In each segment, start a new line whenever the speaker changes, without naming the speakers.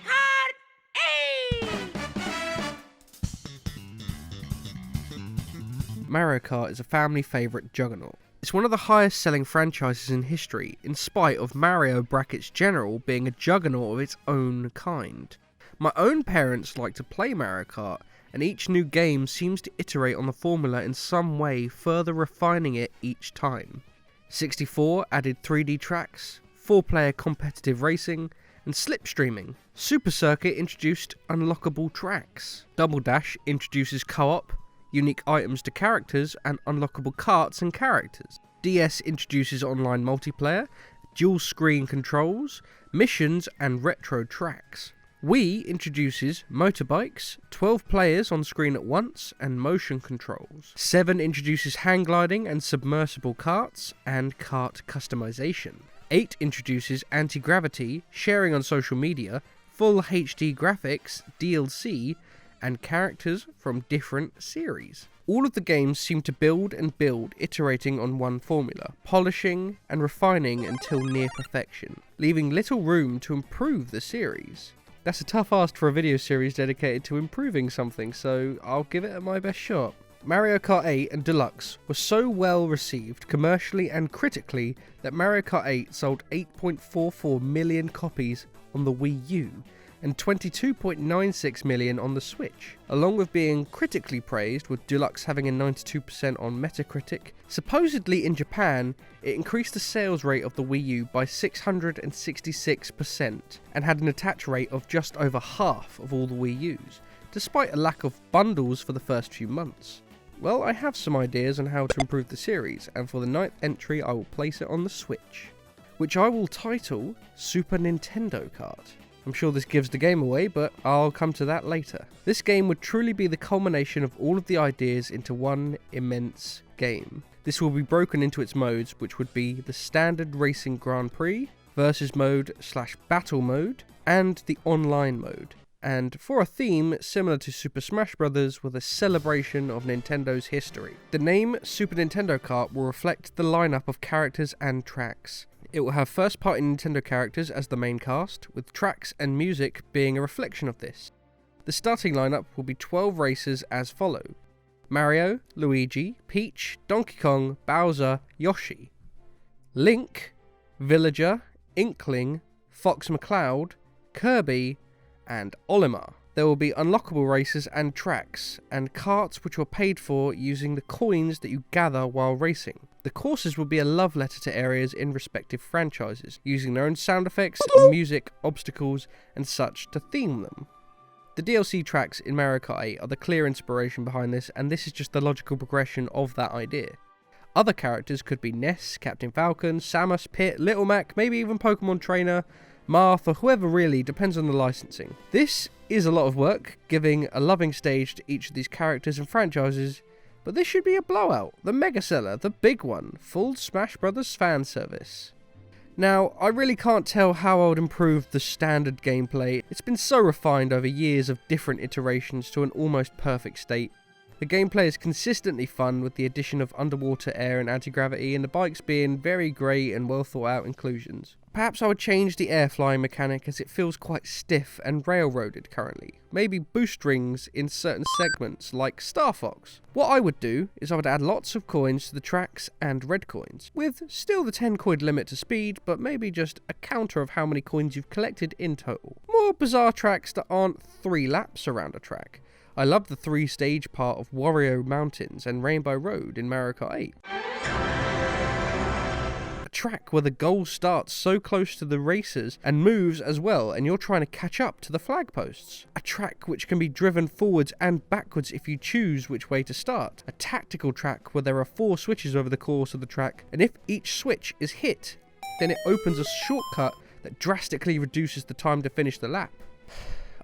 Kart! Hey!
Mario Kart is a family favourite juggernaut. It's one of the highest selling franchises in history, in spite of Mario Brackets General being a juggernaut of its own kind. My own parents like to play Mario Kart, and each new game seems to iterate on the formula in some way, further refining it each time. 64 added 3D tracks, 4-player competitive racing, and slipstreaming. Super Circuit introduced unlockable tracks. Double Dash introduces co-op, unique items to characters, and unlockable karts and characters. DS introduces online multiplayer, dual screen controls, missions, and retro tracks. Wii introduces motorbikes, 12 players on screen at once, and motion controls. 7 introduces hang gliding and submersible karts, and kart customization. 8 introduces anti-gravity, sharing on social media, full HD graphics, DLC, and characters from different series. All of the games seem to build and build, iterating on one formula, polishing and refining until near perfection, leaving little room to improve the series. That's a tough ask for a video series dedicated to improving something, so I'll give it my best shot. Mario Kart 8 and Deluxe were so well received commercially and critically that Mario Kart 8 sold 8.44 million copies on the Wii U and 22.96 million on the Switch. Along with being critically praised, with Deluxe having a 92% on Metacritic, supposedly in Japan, it increased the sales rate of the Wii U by 666% and had an attach rate of just over half of all the Wii U's, despite a lack of bundles for the first few months. Well, I have some ideas on how to improve the series, and for the 9th entry I will place it on the Switch, which I will title Super Nintendo Kart. I'm sure this gives the game away, but I'll come to that later. This game would truly be the culmination of all of the ideas into one immense game. This will be broken into its modes, which would be the standard racing Grand Prix, versus mode / battle mode, and the online mode. And for a theme similar to Super Smash Bros. With a celebration of Nintendo's history. The name Super Nintendo Kart will reflect the lineup of characters and tracks. It will have first-party Nintendo characters as the main cast, with tracks and music being a reflection of this. The starting lineup will be 12 racers as follow: Mario, Luigi, Peach, Donkey Kong, Bowser, Yoshi, Link, Villager, Inkling, Fox McCloud, Kirby, and Olimar. There will be unlockable races and tracks, and karts which are paid for using the coins that you gather while racing. The courses will be a love letter to areas in respective franchises, using their own sound effects, music, obstacles, and such to theme them. The DLC tracks in Mario Kart 8 are the clear inspiration behind this, and this is just the logical progression of that idea. Other characters could be Ness, Captain Falcon, Samus, Pit, Little Mac, maybe even Pokemon Trainer, Marth, or whoever really, depends on the licensing. This is a lot of work, giving a loving stage to each of these characters and franchises, but this should be a blowout, the mega seller, the big one, full Smash Bros. Fan service. Now, I really can't tell how I would improve the standard gameplay. It's been so refined over years of different iterations to an almost perfect state. The gameplay is consistently fun with the addition of underwater air and anti-gravity, and the bikes being very great and well thought out inclusions. Perhaps I would change the air flying mechanic, as it feels quite stiff and railroaded currently. Maybe boost rings in certain segments like Star Fox. What I would do is I would add lots of coins to the tracks and red coins, with still the 10 coin limit to speed, but maybe just a counter of how many coins you've collected in total. More bizarre tracks that aren't 3 laps around a track. I love the 3-stage part of Wario Mountains and Rainbow Road in Mario Kart 8. A track where the goal starts so close to the racers and moves as well, and you're trying to catch up to the flag posts. A track which can be driven forwards and backwards if you choose which way to start. A tactical track where there are 4 switches over the course of the track, and if each switch is hit, then it opens a shortcut that drastically reduces the time to finish the lap.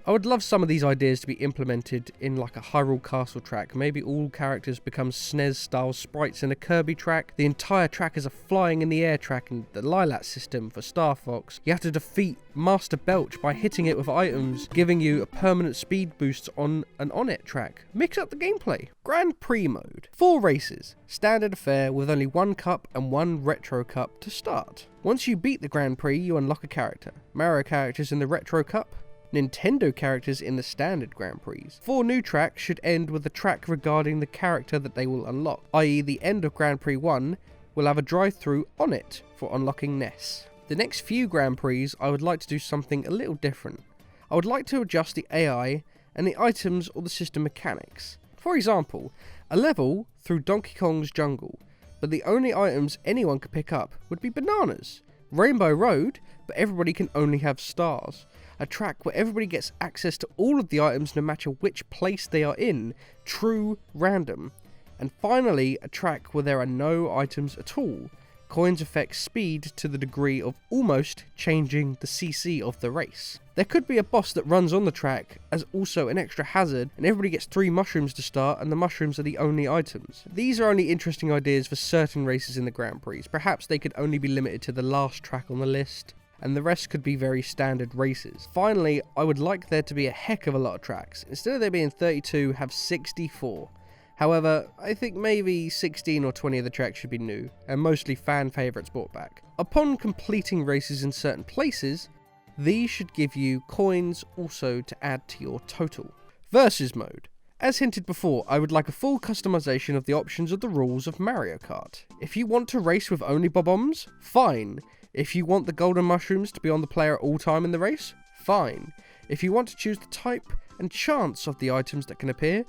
I would love some of these ideas to be implemented in like a Hyrule Castle track. Maybe all characters become SNES style sprites in a Kirby track. The entire track is a flying in the air track, and the Lilac system for Star Fox. You have to defeat Master Belch by hitting it with items, giving you a permanent speed boost on an on-it track. Mix up the gameplay. Grand Prix mode. 4 races. Standard affair with only 1 cup and 1 retro cup to start. Once you beat the Grand Prix, you unlock a character. Mario characters in the retro cup, Nintendo characters in the standard Grand Prix. 4 new tracks should end with a track regarding the character that they will unlock, i.e. the end of Grand Prix 1 will have a drive-through on it for unlocking Ness. The next few Grand Prix I would like to do something a little different. I would like to adjust the AI and the items or the system mechanics. For example, a level through Donkey Kong's jungle, but the only items anyone could pick up would be bananas. Rainbow Road, but everybody can only have stars. A track where everybody gets access to all of the items no matter which place they are in, true random. And finally, a track where there are no items at all. Coins affect speed to the degree of almost changing the CC of the race. There could be a boss that runs on the track as also an extra hazard, and everybody gets 3 mushrooms to start, and the mushrooms are the only items. These are only interesting ideas for certain races in the Grand Prix. Perhaps they could only be limited to the last track on the list, and the rest could be very standard races. Finally, I would like there to be a heck of a lot of tracks. Instead of there being 32, have 64. However, I think maybe 16 or 20 of the tracks should be new, and mostly fan favourites brought back. Upon completing races in certain places, these should give you coins also to add to your total. Versus mode. As hinted before, I would like a full customization of the options of the rules of Mario Kart. If you want to race with only bob-ombs, fine. If you want the golden mushrooms to be on the player at all time in the race, fine. If you want to choose the type and chance of the items that can appear,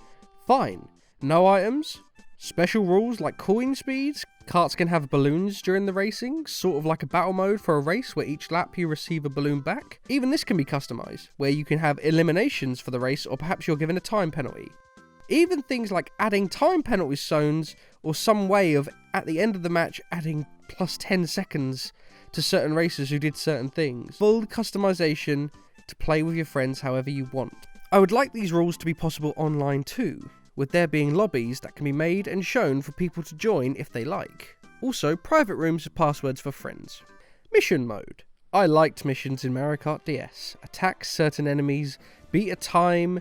fine. No items, special rules like coin speeds, karts can have balloons during the racing, sort of like a battle mode for a race where each lap you receive a balloon back. Even this can be customized, where you can have eliminations for the race or perhaps you're given a time penalty. Even things like adding time penalty zones or some way of, at the end of the match, adding plus 10 seconds to certain racers who did certain things. Full customization to play with your friends however you want. I would like these rules to be possible online too, with there being lobbies that can be made and shown for people to join if they like. Also, private rooms with passwords for friends. Mission mode. I liked missions in Mario Kart DS. Attack certain enemies, beat a time,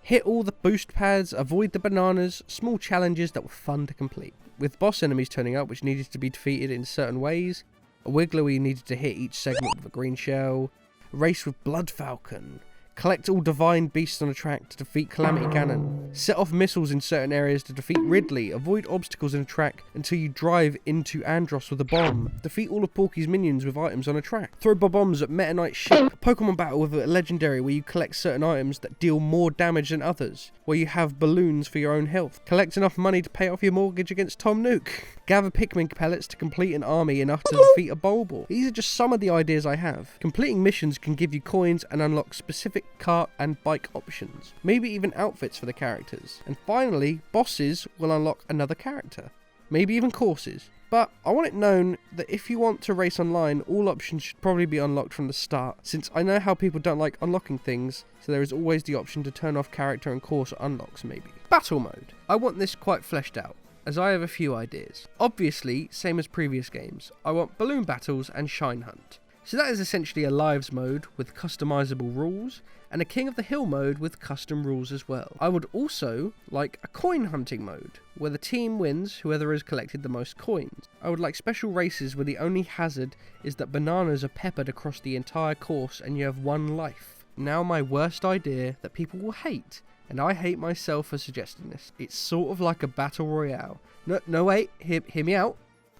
hit all the boost pads, avoid the bananas, small challenges that were fun to complete. With boss enemies turning up which needed to be defeated in certain ways, a wiggler where you needed to hit each segment with a green shell, a race with Blood Falcon, collect all divine beasts on a track to defeat Calamity Ganon, set off missiles in certain areas to defeat Ridley, avoid obstacles in a track until you drive into Andros with a bomb, defeat all of Porky's minions with items on a track, throw bob-ombs at Meta Knight's ship, Pokemon battle with a legendary where you collect certain items that deal more damage than others, where you have balloons for your own health, collect enough money to pay off your mortgage against Tom Nook, gather Pikmin pellets to complete an army enough to defeat a Bulbul. These are just some of the ideas I have. Completing missions can give you coins and unlock specific kart and bike options, maybe even outfits for the characters. And finally, bosses will unlock another character, maybe even courses. But I want it known that if you want to race online, all options should probably be unlocked from the start, since I know how people don't like unlocking things, so there is always the option to turn off character and course unlocks maybe. Battle mode. I want this quite fleshed out, as I have a few ideas. Obviously, same as previous games, I want balloon battles and shine hunt. So that is essentially a lives mode with customizable rules, and a King of the Hill mode with custom rules as well. I would also like a coin hunting mode, where the team wins whoever has collected the most coins. I would like special races where the only hazard is that bananas are peppered across the entire course and you have 1 life. Now my worst idea that people will hate, and I hate myself for suggesting this. It's sort of like a battle royale. No wait, hear me out.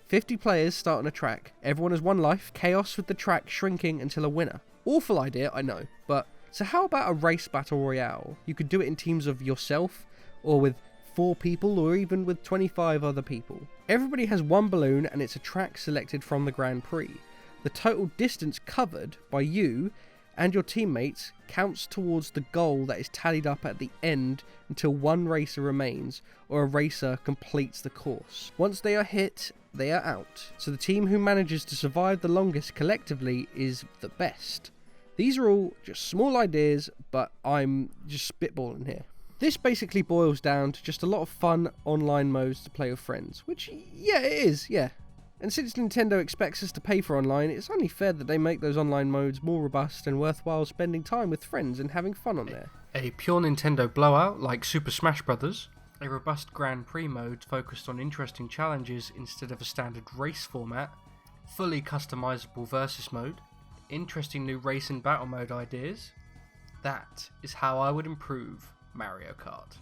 50 players start on a track, everyone has 1 life, chaos with the track shrinking until a winner. Awful idea, I know, but so how about a race battle royale? You could do it in teams of yourself, or with 4 people, or even with 25 other people. Everybody has 1 balloon and it's a track selected from the Grand Prix. The total distance covered by you and your teammates counts towards the goal that is tallied up at the end until 1 racer remains, or a racer completes the course. Once they are hit, they are out. So the team who manages to survive the longest collectively is the best. These are all just small ideas, but I'm just spitballing here. This basically boils down to just a lot of fun online modes to play with friends, which, yeah, it is, yeah. And since Nintendo expects us to pay for online, it's only fair that they make those online modes more robust and worthwhile spending time with friends and having fun on there. A pure Nintendo blowout like Super Smash Bros., a robust Grand Prix mode focused on interesting challenges instead of a standard race format, fully customizable versus mode, interesting new race and battle mode ideas, That is how I would improve Mario Kart.